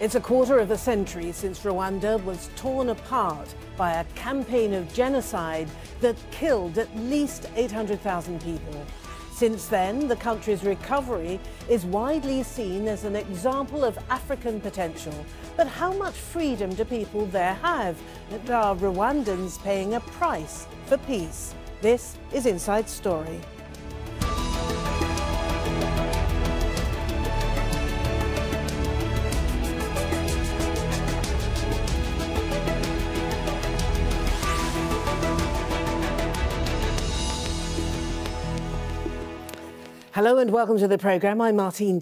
It's a quarter of a century since Rwanda was torn apart by a campaign of genocide that killed at least 800,000 people. Since then, the country's recovery is widely seen as an example of African potential. But how much freedom do people there have? And are Rwandans paying a price for peace? This is Inside Story. Hello and welcome to the programme. I'm Martine.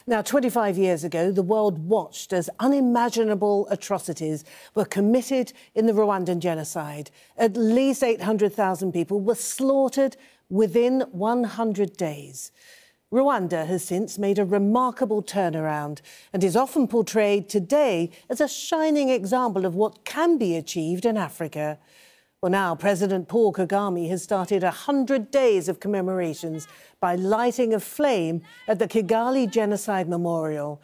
Now, 25 years ago, the world watched as unimaginable atrocities were committed in the Rwandan genocide. At least 800,000 people were slaughtered within 100 days. Rwanda has since made a remarkable turnaround and is often portrayed today as a shining example of what can be achieved in Africa. Well, now President Paul Kagame has started 100 days of commemorations by lighting a flame at the Kigali Genocide Memorial.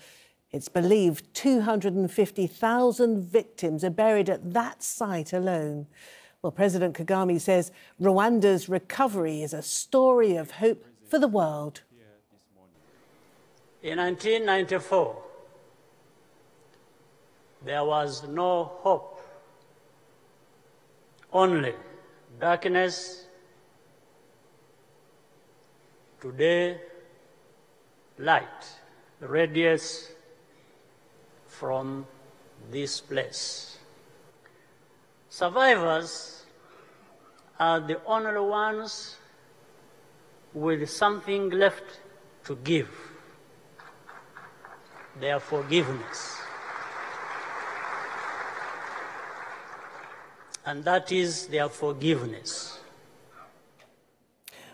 It's believed 250,000 victims are buried at that site alone. Well, President Kagame says Rwanda's recovery is a story of hope for the world. In 1994, there was no hope. Only darkness. Today, light radiates from this place. Survivors are the only ones with something left to give, their forgiveness. And that is their forgiveness.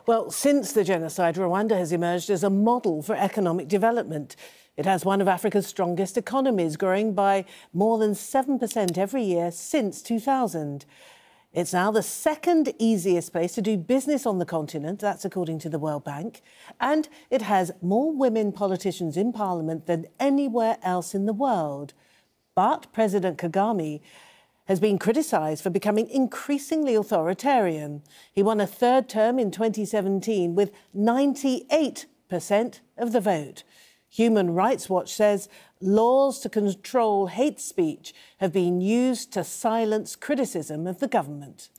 Well, since the genocide, Rwanda has emerged as a model for economic development. It has one of Africa's strongest economies, growing by more than 7% every year since 2000. It's now the second easiest place to do business on the continent, that's according to the World Bank. And it has more women politicians in parliament than anywhere else in the world. But President Kagame has been criticised for becoming increasingly authoritarian. He won a third term in 2017 with 98% of the vote. Human Rights Watch says laws to control hate speech have been used to silence criticism of the government.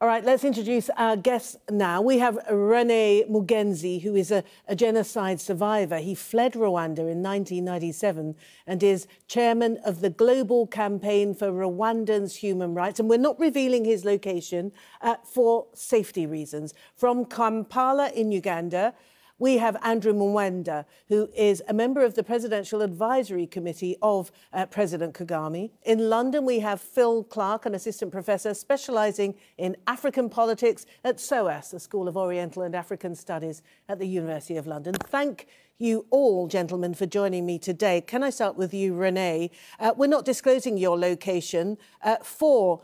All right, let's introduce our guests now. We have Rene Mugenzi, who is a genocide survivor. He fled Rwanda in 1997 and is chairman of the Global Campaign for Rwandans' Human Rights. And we're not revealing his location for safety reasons. From Kampala in Uganda, we have Andrew Mwenda, who is a member of the Presidential Advisory Committee of President Kagame. In London, we have Phil Clark, an assistant professor specialising in African politics at SOAS, the School of Oriental and African Studies at the University of London. Thank you all, gentlemen, for joining me today. Can I start with you, Rene? We're not disclosing your location for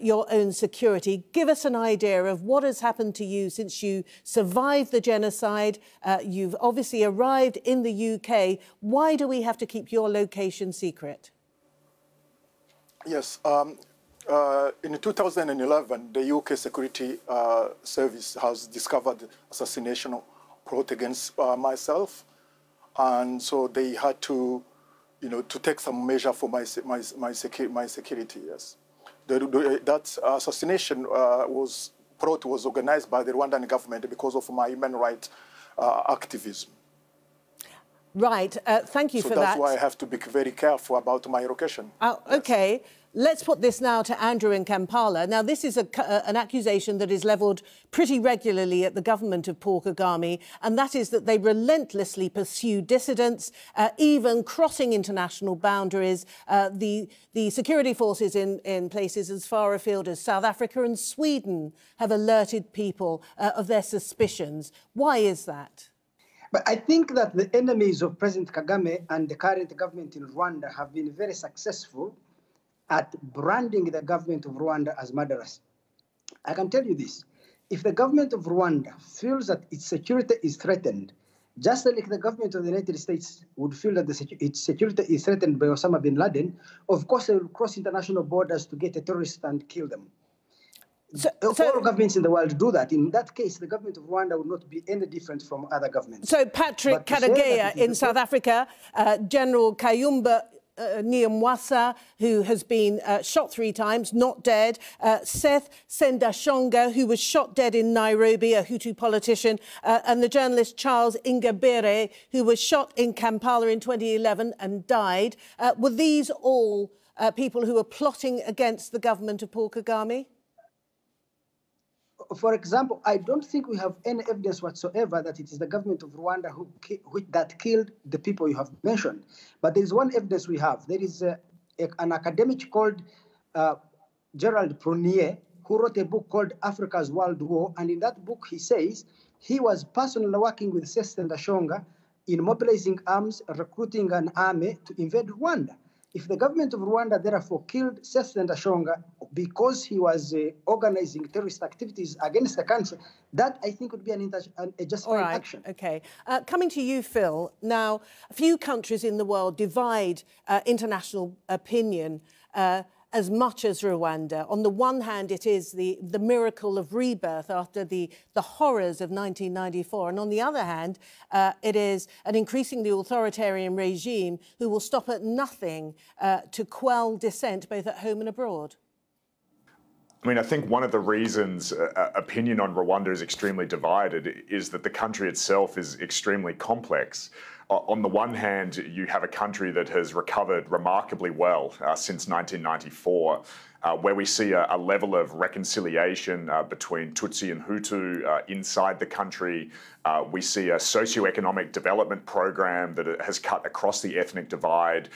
your own security. Give us an idea of what has happened to you since you survived the genocide. You've obviously arrived in the UK. Why do we have to keep your location secret? Yes. In 2011, the UK Security Service has discovered assassination plot against myself. And so they had to, to take some measure for my security, yes. That assassination was organized by the Rwandan government because of my human rights activism. Right. Thank you for that. So that's why I have to be very careful about my location. OK. Yes. Let's put this now to Andrew in Kampala. Now, this is an accusation that is levelled pretty regularly at the government of Paul Kagame, and that is that they relentlessly pursue dissidents, even crossing international boundaries. The security forces in places as far afield as South Africa and Sweden have alerted people of their suspicions. Why is that? But I think that the enemies of President Kagame and the current government in Rwanda have been very successful at branding the government of Rwanda as murderers. I can tell you this. if the government of Rwanda feels that its security is threatened, just like the government of the United States would feel that its security is threatened by Osama bin Laden, of course they will cross international borders to get a terrorist and kill them. All governments in the world do that. In that case, the government of Rwanda would not be any different from other governments. So Patrick Karegeya in South Africa, General Kayumba Nyamwasa, who has been shot 3 times, not dead. Seth Sendashonga, who was shot dead in Nairobi, a Hutu politician, and the journalist Charles Ingabire, who was shot in Kampala in 2011 and died. Were these all people who were plotting against the government of Paul Kagame? For example, I don't think we have any evidence whatsoever that it is the government of Rwanda that killed the people you have mentioned. But there is one evidence we have. There is an academic called Gerald Prunier, who wrote a book called Africa's World War. And in that book, he says he was personally working with Seth Sendashonga in mobilizing arms, recruiting an army to invade Rwanda. If the government of Rwanda therefore killed Seth Sendashonga because he was organizing terrorist activities against the country, that I think would be a justified action. OK. Coming to you, Phil. Now, a few countries in the world divide international opinion as much as Rwanda. On the one hand, it is the miracle of rebirth after the horrors of 1994. And on the other hand, it is an increasingly authoritarian regime who will stop at nothing to quell dissent both at home and abroad. I mean, I think one of the reasons opinion on Rwanda is extremely divided is that the country itself is extremely complex. On the one hand, you have a country that has recovered remarkably well since 1994, where we see a level of reconciliation between Tutsi and Hutu inside the country. We see a socioeconomic development program that has cut across the ethnic divide.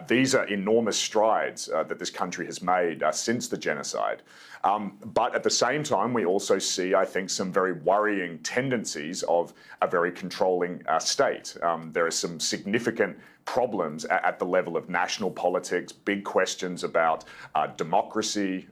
These are enormous strides that this country has made since the genocide. But at the same time, we also see, I think, some very worrying tendencies of a very controlling state. There are some significant problems at the level of national politics, big questions about democracy,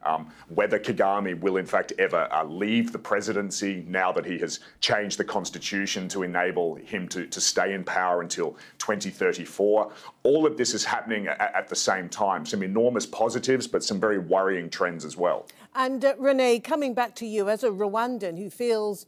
whether Kagame will in fact ever leave the presidency now that he has changed the constitution to enable him to stay in power until 2034. All of this is happening at the same time. Some enormous positives, but some very worrying trends as well. And Rene, coming back to you as a Rwandan who feels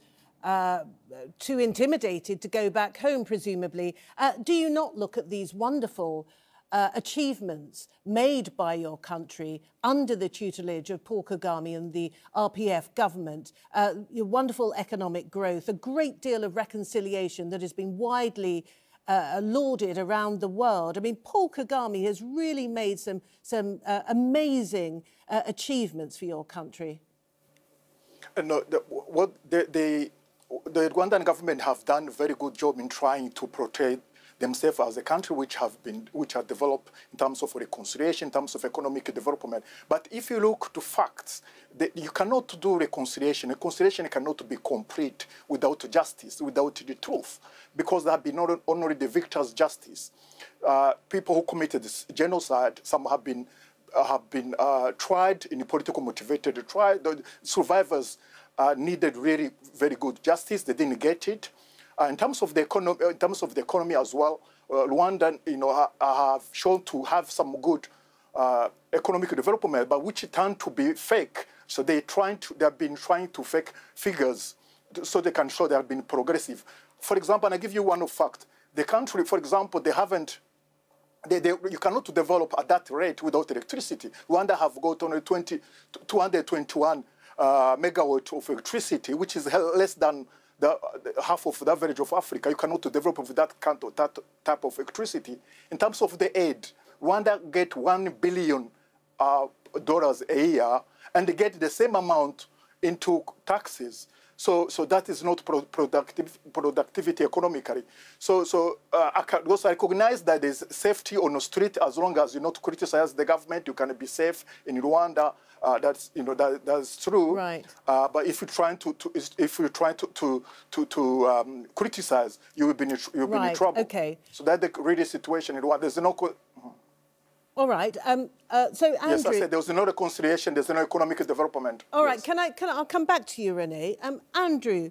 too intimidated to go back home, presumably, do you not look at these wonderful achievements made by your country under the tutelage of Paul Kagame and the RPF government, your wonderful economic growth, a great deal of reconciliation that has been widely lauded around the world? I mean, Paul Kagame has really made some amazing achievements for your country. No, the Rwandan government have done a very good job in trying to portray themselves as a country which have developed in terms of reconciliation, in terms of economic development. But if you look to facts, you cannot do reconciliation. Reconciliation cannot be complete without justice, without the truth, because there have been not only the victors' justice. People who committed this genocide, some have been tried in a political motivated trial. The survivors needed really very good justice. They didn't get it. In terms of the economy as well, Rwanda, have shown to have some good economic development, but which turned to be fake. So they have been trying to fake figures so they can show they have been progressive. For example, and I give you one fact: the country, for example, you cannot develop at that rate without electricity. Rwanda have got only 221 megawatt of electricity, which is less than half of the average of Africa. You cannot develop with that type of electricity. In terms of the aid, Rwanda get $1 billion a year, and they get the same amount into taxes. So that is not productivity economically. So I recognize that there's safety on the street as long as you not criticize the government. You can be safe in Rwanda. That's true. Right. But if you're trying to criticize, you will be in trouble. Okay. So that's the really situation in Rwanda. There's no. All right. So Andrew, yes, I said there was no reconciliation. There's no economic development. All right. I'll come back to you, Rene. Andrew,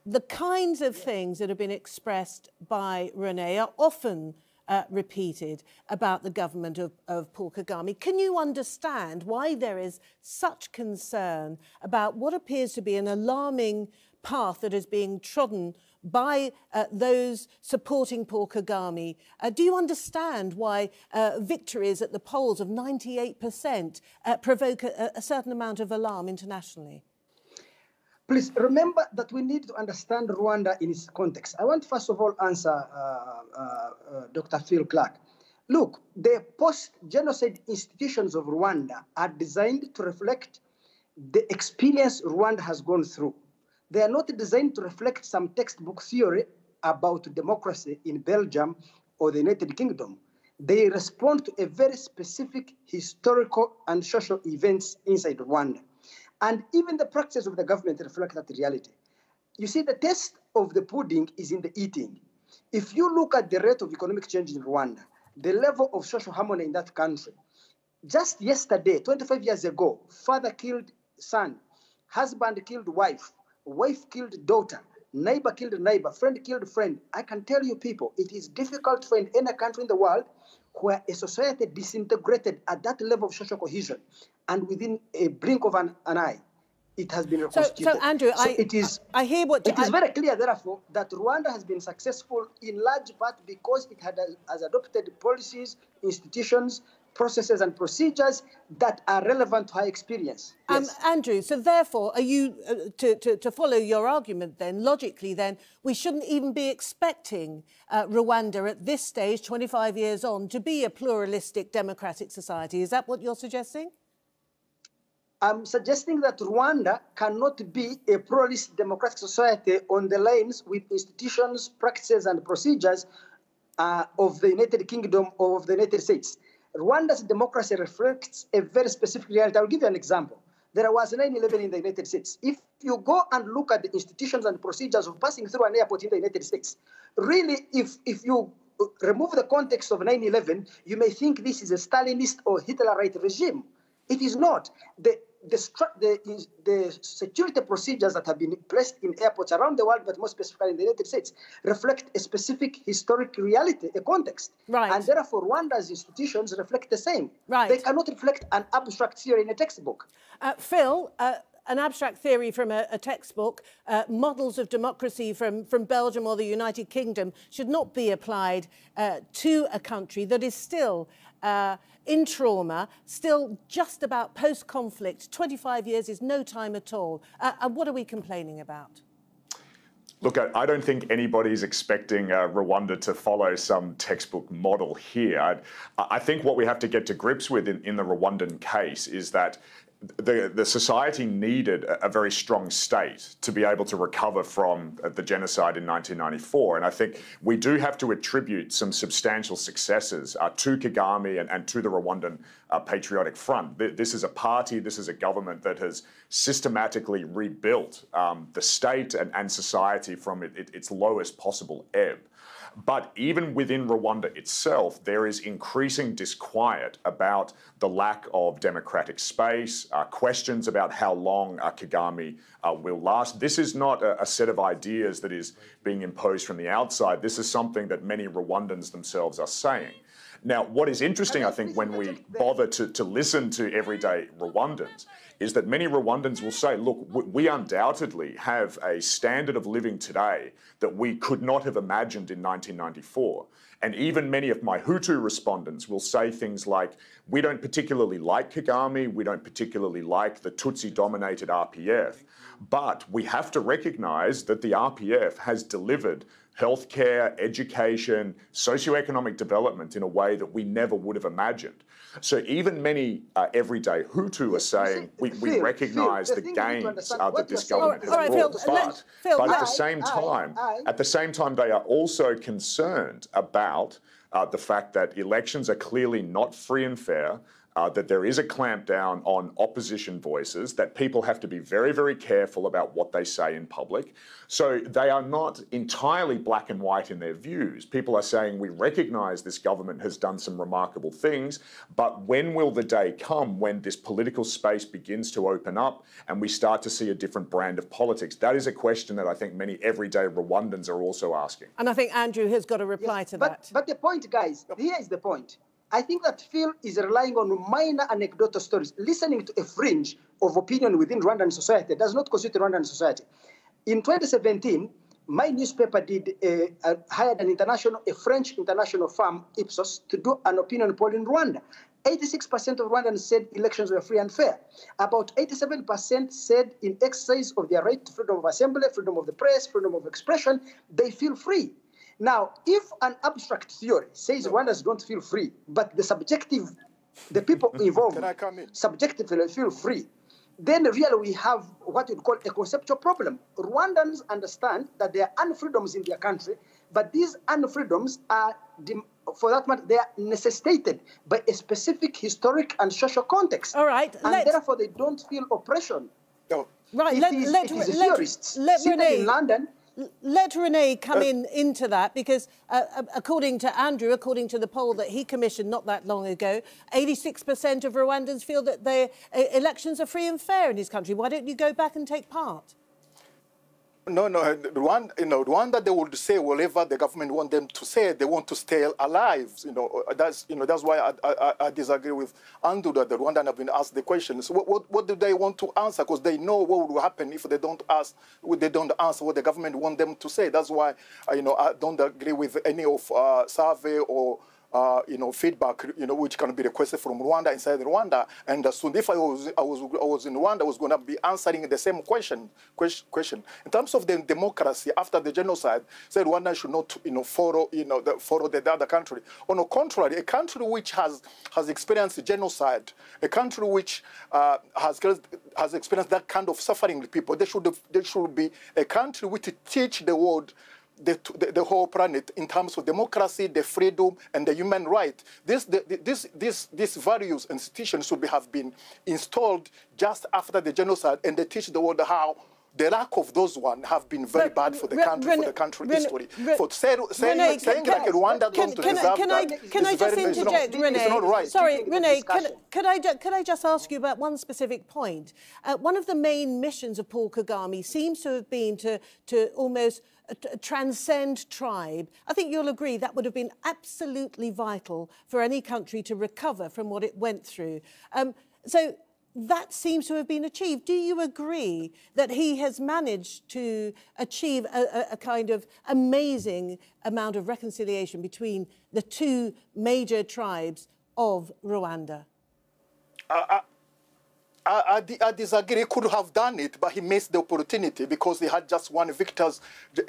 the kinds of things that have been expressed by Rene are often repeated about the government of Paul Kagame. Can you understand why there is such concern about what appears to be an alarming path that is being trodden by those supporting Paul Kagame? Do you understand why victories at the polls of 98% provoke a certain amount of alarm internationally? Please remember that we need to understand Rwanda in its context. I want, first of all, answer Dr. Phil Clark. Look, the post-genocide institutions of Rwanda are designed to reflect the experience Rwanda has gone through. They are not designed to reflect some textbook theory about democracy in Belgium or the United Kingdom. They respond to a very specific historical and social events inside Rwanda. And even the practices of the government reflect that reality. You see, the taste of the pudding is in the eating. If you look at the rate of economic change in Rwanda, the level of social harmony in that country, just yesterday, 25 years ago, father killed son, husband killed wife, wife killed daughter, neighbor killed neighbor, friend killed friend. I can tell you people, it is difficult to find any country in the world where a society disintegrated at that level of social cohesion and within a blink of an eye, it has been reconstituted. So Andrew, I hear what... It is very clear, therefore, that Rwanda has been successful in large part because it has adopted policies, institutions, processes and procedures that are relevant to her experience. Yes. Andrew, so therefore, are you, to follow your argument then, logically then, we shouldn't even be expecting Rwanda at this stage, 25 years on, to be a pluralistic democratic society. Is that what you're suggesting? I'm suggesting that Rwanda cannot be a pluralist democratic society on the lines with institutions, practices and procedures of the United Kingdom or of the United States. Rwanda's democracy reflects a very specific reality. I'll give you an example. There was 9/11 in the United States. If you go and look at the institutions and procedures of passing through an airport in the United States, really, if you remove the context of 9/11, you may think this is a Stalinist or Hitlerite regime. It is not. The security procedures that have been placed in airports around the world, but more specifically in the United States, reflect a specific historic reality, a context. Right. And therefore, Rwanda's institutions reflect the same. Right. They cannot reflect an abstract theory in a textbook. Phil, an abstract theory from a textbook, models of democracy from Belgium or the United Kingdom should not be applied to a country that is still in trauma, still just about post-conflict. 25 years is no time at all. And what are we complaining about? Look, I don't think anybody's expecting Rwanda to follow some textbook model here. I think what we have to get to grips with in the Rwandan case is that the society needed a very strong state to be able to recover from the genocide in 1994. And I think we do have to attribute some substantial successes to Kagame and to the Rwandan Patriotic Front. This is a party, this is a government that has systematically rebuilt the state and society from its lowest possible ebb. But even within Rwanda itself, there is increasing disquiet about the lack of democratic space, questions about how long Kagame will last. This is not a set of ideas that is being imposed from the outside. This is something that many Rwandans themselves are saying. Now, what is interesting, I think, when we bother to listen to everyday Rwandans, is that many Rwandans will say, look, we undoubtedly have a standard of living today that we could not have imagined in 1994. And even many of my Hutu respondents will say things like, we don't particularly like Kagame, we don't particularly like the Tutsi-dominated RPF, but we have to recognise that the RPF has delivered healthcare, education, socioeconomic development in a way that we never would have imagined. So even many everyday Hutu are saying, we recognise the gains that this government has brought. But at the same time, they are also concerned about the fact that elections are clearly not free and fair. that there is a clampdown on opposition voices, that people have to be very, very careful about what they say in public. So they are not entirely black and white in their views. People are saying, we recognise this government has done some remarkable things, but when will the day come when this political space begins to open up and we start to see a different brand of politics? That is a question that I think many everyday Rwandans are also asking. And I think Andrew has got a reply to that. But the point, guys, here is the point. I think that Phil is relying on minor anecdotal stories. Listening to a fringe of opinion within Rwandan society does not constitute Rwandan society. In 2017, my newspaper hired a French international firm, Ipsos, to do an opinion poll in Rwanda. 86% of Rwandans said elections were free and fair. About 87% said in exercise of their right to freedom of assembly, freedom of the press, freedom of expression, they feel free. Now, if an abstract theory says Rwandans don't feel free, but the people involved subjectively feel free, then really we have what you'd call a conceptual problem. Rwandans understand that there are unfreedoms in their country, but these unfreedoms are, for that matter, they are necessitated by a specific historic and social context. All right. And therefore they don't feel oppression. No. Right. Let Rene in London. Let Rene come into that, because according to Andrew, according to the poll that he commissioned not that long ago, 86% of Rwandans feel that their elections are free and fair in his country. Why don't you go back and take part? No, Rwanda, they would say whatever the government want them to say. They want to stay alive. That's why I disagree with Andrew that the Rwandans have been asked the questions. What do they want to answer? Because they know what will happen if they don't answer what the government want them to say. That's why I don't agree with any of survey or feedback, which can be requested from Rwanda inside Rwanda. And soon, if I was in Rwanda, I was going to be answering the same question. In terms of the democracy after the genocide, said Rwanda should not, follow the other country. On the contrary, a country which has experienced genocide, a country which has experienced that kind of suffering with people, there should be a country which teach the world, the whole planet, in terms of democracy, the freedom, and the human right. These various institutions should have been installed just after the genocide, and they teach the world how the lack of those ones have been very bad for the country, for the country history. For saying like Rwanda don't deserve that. Can I just interject, Rene? It's not right. Sorry, Rene, could I just ask you about one specific point? One of the main missions of Paul Kagame seems to have been to almost transcend tribe. I think you'll agree that would have been absolutely vital for any country to recover from what it went through. So that seems to have been achieved. Do you agree that he has managed to achieve a kind of amazing amount of reconciliation between the two major tribes of Rwanda? I disagree. He could have done it, but he missed the opportunity because he had just one victor's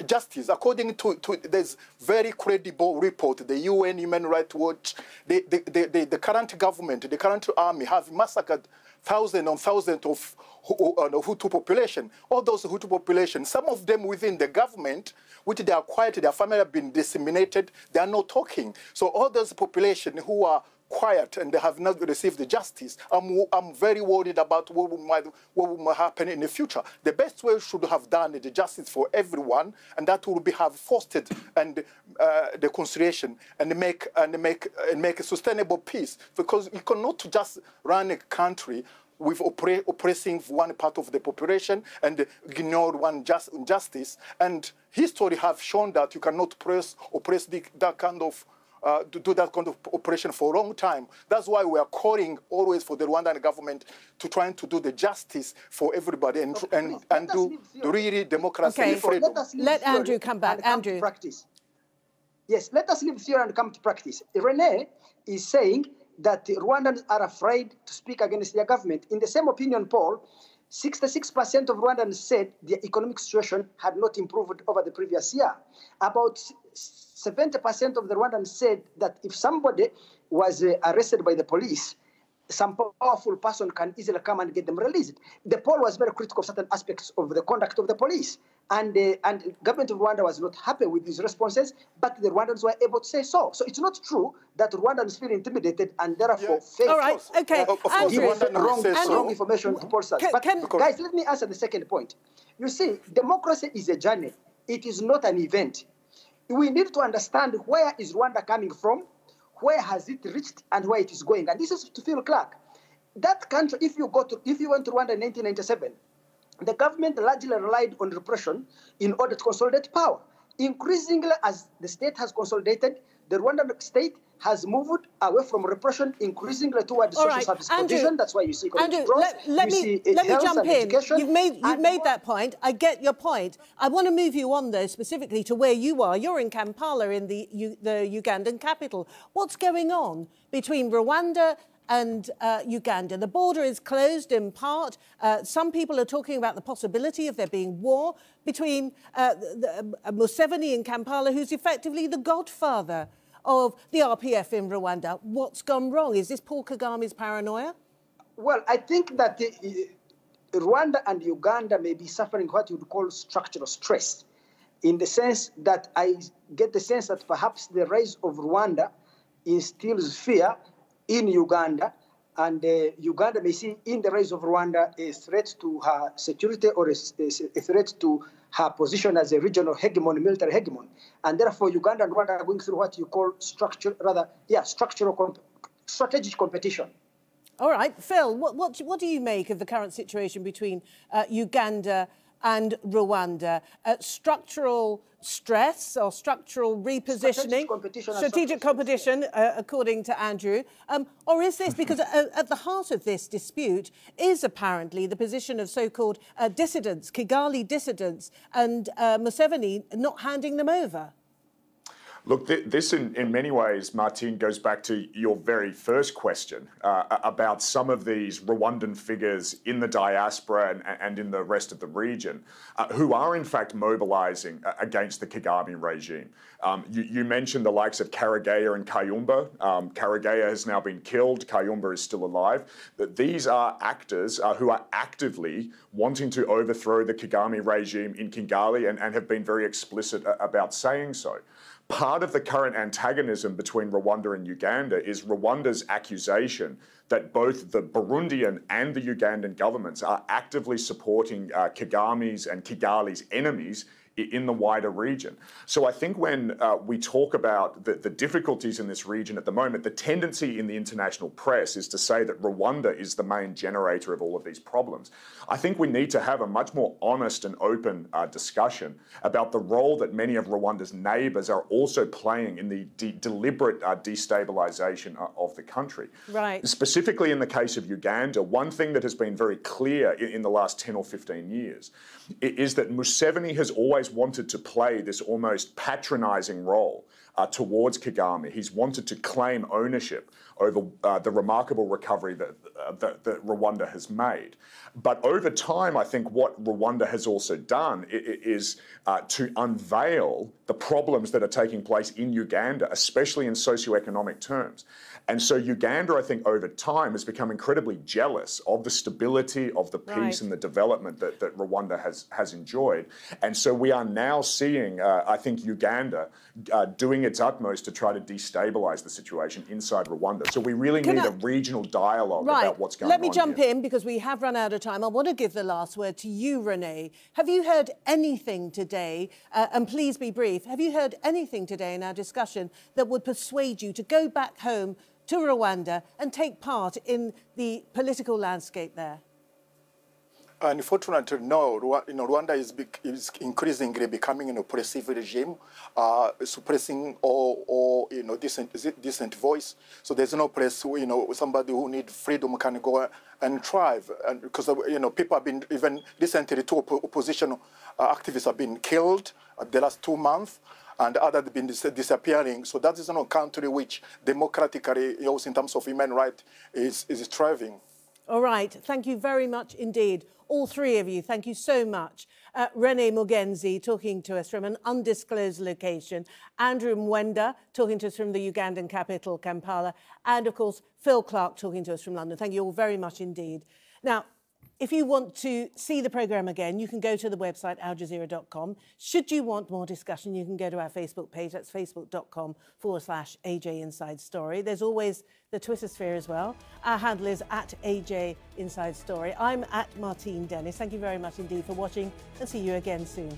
justice. According to this very credible report, the UN Human Rights Watch, the current government, the current army have massacred thousands and thousands of Hutu population. All those Hutu population, some of them within the government, which they are quiet, their family have been disseminated, they are not talking. So all those population who are quiet and they have not received the justice, I'm very worried about what will happen in the future. The best way we should have done the justice for everyone, and that will have fostered and the conciliation and make a sustainable peace. Because you cannot just run a country with oppressing one part of the population and ignore one justice. And history have shown that you cannot oppress that kind of do that kind of operation for a long time. That's why we are calling always for the Rwandan government to try to do the justice for everybody and do the really democracy and freedom. Let Andrew come back. Andrew. Practice. Yes, let us leave theory and come to practice. Rene is saying that Rwandans are afraid to speak against their government. In the same opinion poll, 66% of Rwandans said their economic situation had not improved over the previous year. About 70% of the Rwandans said that if somebody was arrested by the police, some powerful person can easily come and get them released. The poll was very critical of certain aspects of the conduct of the police. And government of Rwanda was not happy with these responses, but the Rwandans were able to say so. So it's not true that Rwandans feel intimidated and therefore fake. All right, okay. Andrew, wrong information to pollsters. But guys, let me answer the second point. You see, democracy is a journey. It is not an event. We need to understand where is Rwanda coming from, where has it reached, and where it is going. And this is to Phil Clark. That country, if you went to Rwanda in 1997, the government largely relied on repression in order to consolidate power. Increasingly, as the state has consolidated, the Rwandan state has moved away from repression, increasingly towards social service provision. That's why you see economic growth. Let me jump in. You've made that point. I get your point. I want to move you on, though, specifically to where you are. You're in Kampala, in the Ugandan capital. What's going on between Rwanda and Uganda? The border is closed in part. Some people are talking about the possibility of there being war between Museveni in Kampala, who's effectively the godfather of the RPF in Rwanda. What's gone wrong? Is this Paul Kagame's paranoia? Well, I think that Rwanda and Uganda may be suffering what you would call structural stress, in the sense that I get the sense that perhaps the rise of Rwanda instills fear in Uganda, and Uganda may see in the rise of Rwanda a threat to her security or a threat to her position as a regional hegemon, military hegemon. And therefore, Uganda and Rwanda are going through what you call strategic competition. All right, Phil, what do you make of the current situation between Uganda and Rwanda? Structural stress or structural repositioning? Strategic competition, according to Andrew. Or is this, because at the heart of this dispute is apparently the position of so-called dissidents, Kigali dissidents, and Museveni not handing them over? Look, this in many ways, Martine, goes back to your very first question about some of these Rwandan figures in the diaspora and in the rest of the region who are in fact mobilizing against the Kagame regime. You mentioned the likes of Karegeya and Kayumba. Karegeya has now been killed. Kayumba is still alive. But these are actors who are actively wanting to overthrow the Kagame regime in Kigali and have been very explicit about saying so. Part of the current antagonism between Rwanda and Uganda is Rwanda's accusation that both the Burundian and the Ugandan governments are actively supporting Kagame's and Kigali's enemies in the wider region. So I think when we talk about the difficulties in this region at the moment, the tendency in the international press is to say that Rwanda is the main generator of all of these problems. I think we need to have a much more honest and open discussion about the role that many of Rwanda's neighbours are also playing in the deliberate destabilisation of the country. Right. Specifically in the case of Uganda, one thing that has been very clear in the last 10 or 15 years is that Museveni has always wanted to play this almost patronising role towards Kagame. He's wanted to claim ownership over the remarkable recovery that Rwanda has made. But over time, I think what Rwanda has also done is to unveil the problems that are taking place in Uganda, especially in socioeconomic terms. And so Uganda, I think, over time has become incredibly jealous of the stability, of the peace and the development that Rwanda has enjoyed. And so we are now seeing, I think, Uganda doing its utmost to try to destabilise the situation inside Rwanda. So we really need a regional dialogue about what's going on. Let me jump in, because we have run out of time. I want to give the last word to you, Rene. Have you heard anything today, and please be brief, have you heard anything today in our discussion that would persuade you to go back home to Rwanda and take part in the political landscape there? Unfortunately, no. Rwanda is increasingly becoming an oppressive regime, suppressing all decent voice. So there's no place, somebody who needs freedom can go and thrive. And because people have been, even recently, two opposition activists have been killed the last 2 months, and others have been disappearing. So that is not a country which democratically, in terms of human rights, is thriving. All right. Thank you very much indeed. All three of you, thank you so much. Rene Mugenzi talking to us from an undisclosed location. Andrew Mwenda talking to us from the Ugandan capital, Kampala. And, of course, Phil Clark talking to us from London. Thank you all very much indeed. Now, If you want to see the programme again, you can go to the website aljazeera.com. Should you want more discussion, you can go to our Facebook page. That's facebook.com/AJ Inside Story. There's always the Twitter sphere as well. Our handle is @AJ Inside Story. I'm @Martine Dennis. Thank you very much indeed for watching, and see you again soon.